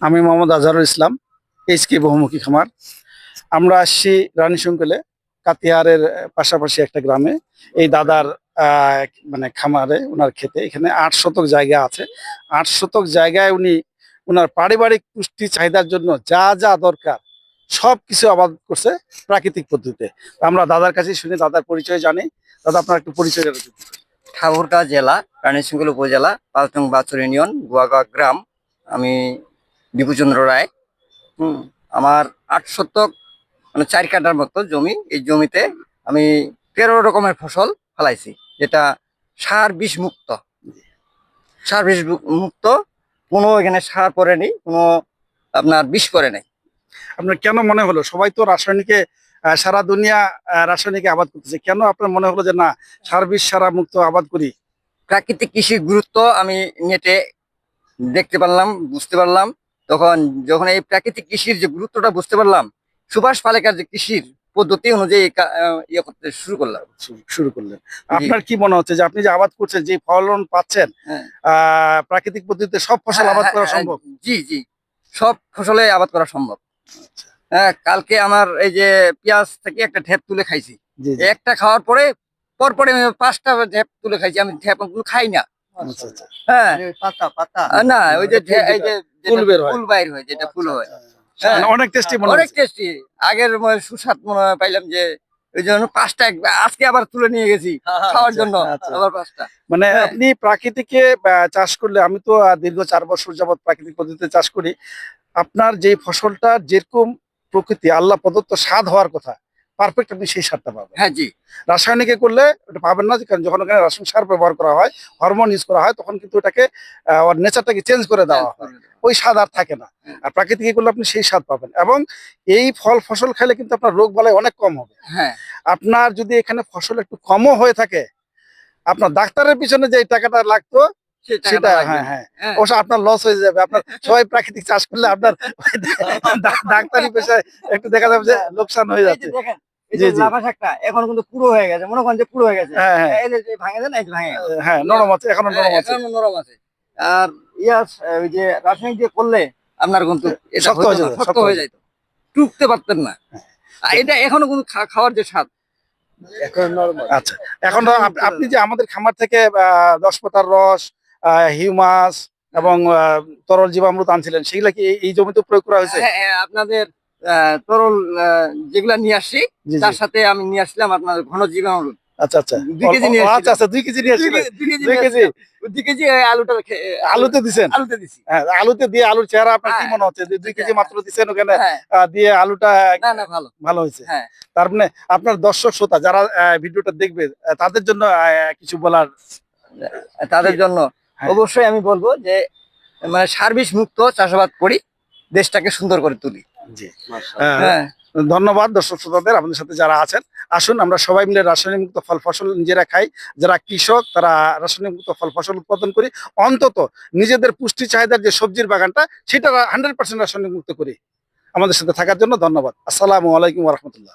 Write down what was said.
আমি মোহাম্মদ আজহারুল ইসলাম, এইচকে বহুমুখী খামার। আমরা আসছি রানীশঙ্কলে, কাতিয়ারের পাশাপাশি একটা গ্রামে। এই দাদার মানে খামারে, ওনার ক্ষেতে এখানে ৮ শতক জায়গা আছে। ৮ শতক জায়গায় উনি ওনার পারিবারিক পুষ্টি চাহিদার জন্য যা যা দরকার সব কিছু আবাদ করছে প্রাকৃতিক পদ্ধতিতে। আমরা দাদার কাছে শুনে দাদার পরিচয় জানি। দাদা, আপনার একটু পরিচয় জানাতে দিন। ঠাকুরগাঁও জেলা, রানীশঙ্কল উপজেলা, ৫ নং বাছুর ইউনিয়ন, গুয়াগাঁও গ্রাম। আমি বিপুচন্দ্র রায়। আমার ৮ শতক মানে ৪ কাঠার মতো জমি। এই জমিতে আমি ১৩ রকমের ফসল ফলাইছি, যেটা সার বিষ মুক্ত। সার বিষ মুক্ত, কোনো এখানে সার পরে নেই, কোনো আপনার বিষ পরে নেই। আপনার কেন মনে হলো, সবাই তো রাসায়নিকে সারা দুনিয়া রাসায়নিকে আবাদ করতেছে, কেন আপনার মনে হলো যে না, সার বিষ সারা মুক্ত আবাদ করি? প্রাকৃতিক কৃষির গুরুত্ব আমি নেটে দেখতে পারলাম, বুঝতে পারলাম। তখন যখন এই প্রাকৃতিক কৃষির যে গুরুত্বটা বুঝতে পারলাম, সুভাষ পালেকার যে কৃষির পদ্ধতি অনুযায়ী ইয়ে করতে শুরু করলাম। শুরু করলেন। আপনার কি মনে হচ্ছে যে আপনি যে আবাদ করছেন, যে ফলন পাচ্ছেন, হ্যাঁ, প্রাকৃতিক পদ্ধতিতে সব ফসল হ্যাঁ, আবাদ হ্যাঁ, করা হ্যাঁ, সম্ভব? জি জি, সব ফসলে আবাদ করা সম্ভব। হ্যাঁ, কালকে আমার এই যে পেঁয়াজ থেকে একটা ঢেপ তুলে খাইছি। জি জি। একটা খাওয়ার পরে পরপরে আমি 5টা ঢেপ তুলে খাইছি। আমি ঢেপ গুলো খাই না। আচ্ছা আচ্ছা। হ্যাঁ, পাতা পাতা না, ওই যে এই যে ফুল বের হয়। ফুল বাইর হয়, যেটা ফুল আচ্ছা, হয়। আচ্ছা। হ্যাঁ, মানে অনেক টেস্টি মনে অনেক হচ্ছে। টেস্টি। আগের সুস্বাদ মনে হয় পাইলাম, যে ওই জন্য 5টা আজকে আবার তুলে নিয়ে গেছি খাওয়ার জন্য। আচ্ছা। আবার 5টা। মানে হ্যাঁ, আপনি প্রাকৃতিকে চাষ করলে, আমি তো দীর্ঘ 4 বছর যাবত প্রাকৃতিক পদ্ধতিতে চাষ করি। আপনার যে ফসলটা যেরকম প্রকৃতি আল্লাহ প্রদত্ত স্বাদ হওয়ার কথা, পারফেক্ট আপনি সেই স্বাদটা পাবেন। হ্যাঁ, জি, রাসায়নিকে করলে ওটা পাবেন না, কারণ যখন ওখানে রাসায়নিক সার ব্যবহার করা হয়, হরমোন ইউজ করা হয়, তখন কিন্তু ওটাকে ওর নেচারটাকে চেঞ্জ করে দেওয়া হয়। ওই স্বাদ আর থাকে না। হ্যাঁ, আর প্রাকৃতিকে করলে আপনি সেই স্বাদ পাবেন, এবং এই ফল ফসল খেলে কিন্তু আপনার রোগ বালাই অনেক কম হবে। হ্যাঁ, আপনার যদি এখানে ফসল একটু কমও হয়ে থাকে, আপনার ডাক্তারের পিছনে যে টাকাটা লাগতো সেই টাকাটা সেটা, লাগবে হ্যাঁ না। হ্যাঁ, হ্যাঁ, অবশ্য আপনার লস হয়ে যাবে। আপনার সবাই প্রাকৃতিক চাষ করলে আপনার ওই ডাক্তারি পেশায় একটু দেখা যাবে যে লোকসান হয়ে এই যে যাচ্ছে। দেখেন, এই জি যে জি। লাফা শাকটা এখন কিন্তু পুরো হয়ে গেছে, মনে করেন যে পুরো হয়ে গেছে। হ্যাঁ হ্যাঁ। এই যে ভাঙে দেন, এই যে ভাঙে গেল। হ্যাঁ, নরম আছে, এখনো হ্যাঁ, নরম আছে। এখনো নরম আছে। আর ওই যে রাসায়নিক দিয়ে করলে আপনার কিন্তু এটা শক্ত হইতো হয়ে না, যাবে, শক্ত হয়ে যাইতো, টুকতে পারতেন না। আর এটা এখনো কিন্তু খাওয়ার যে স্বাদ। আচ্ছা, এখন তো আপনি যে আমাদের খামার থেকে 10 পাতার রস, হিউমাস এবং তরল জীবামৃত আনছিলেন, সেগুলা কি এই জমিতে প্রয়োগ করা হয়েছে? হ্যাঁ, হ্যাঁ, আপনাদের তরল যেগুলা নিয়ে আসছি, জি জি। তার সাথে আমি নিয়ে আসলাম আপনার ঘন জীবামৃত। আচ্ছা আচ্ছা। 2 কেজি নিয়ে আচ্ছা আসছিলাম। আচ্ছা, 2 কেজি নিয়ে আসছিলেন। 2 কেজি 2 নিয়ে কেজি আসছিলাম। ওই 2 কেজি আলুটা আলুতে দিছেন? আলুতে দিছি। হ্যাঁ, আলুতে দিয়ে আলুর চেহারা আপনার কি হ্যাঁ, মনে হচ্ছে যে 2 কেজি মাত্র দিচ্ছেন ওখানে, হ্যাঁ, দিয়ে আলুটা না, না, ভালো। ভালো হয়েছে? হ্যাঁ, তার মানে আপনার দর্শক শ্রোতা যারা ভিডিওটা দেখবে, তাদের জন্য কিছু বলার কি? তাদের জন্য হ্যাঁ অবশ্যই আমি বলবো যে মানে সার্ভিস মুক্ত চাষাবাদ করি, দেশটাকে সুন্দর করে তুলি। জি। আহ, হ্যাঁ, ধন্যবাদ দর্শক শ্রোতাদের, আমাদের সাথে যারা আছেন। আসুন আমরা সবাই মিলে রাসায়নিক মুক্ত ফল ফসল নিজেরা খাই। যারা কৃষক তারা রাসায়নিক মুক্ত ফল ফসল উৎপাদন করি, অন্তত নিজেদের পুষ্টি চাহিদার যে সবজির বাগানটা, সেটা 100% রাসায়নিক মুক্ত করি। আমাদের সাথে থাকার জন্য ধন্যবাদ। আসসালামু আলাইকুম ওয়া রাহমাতুল্লাহ।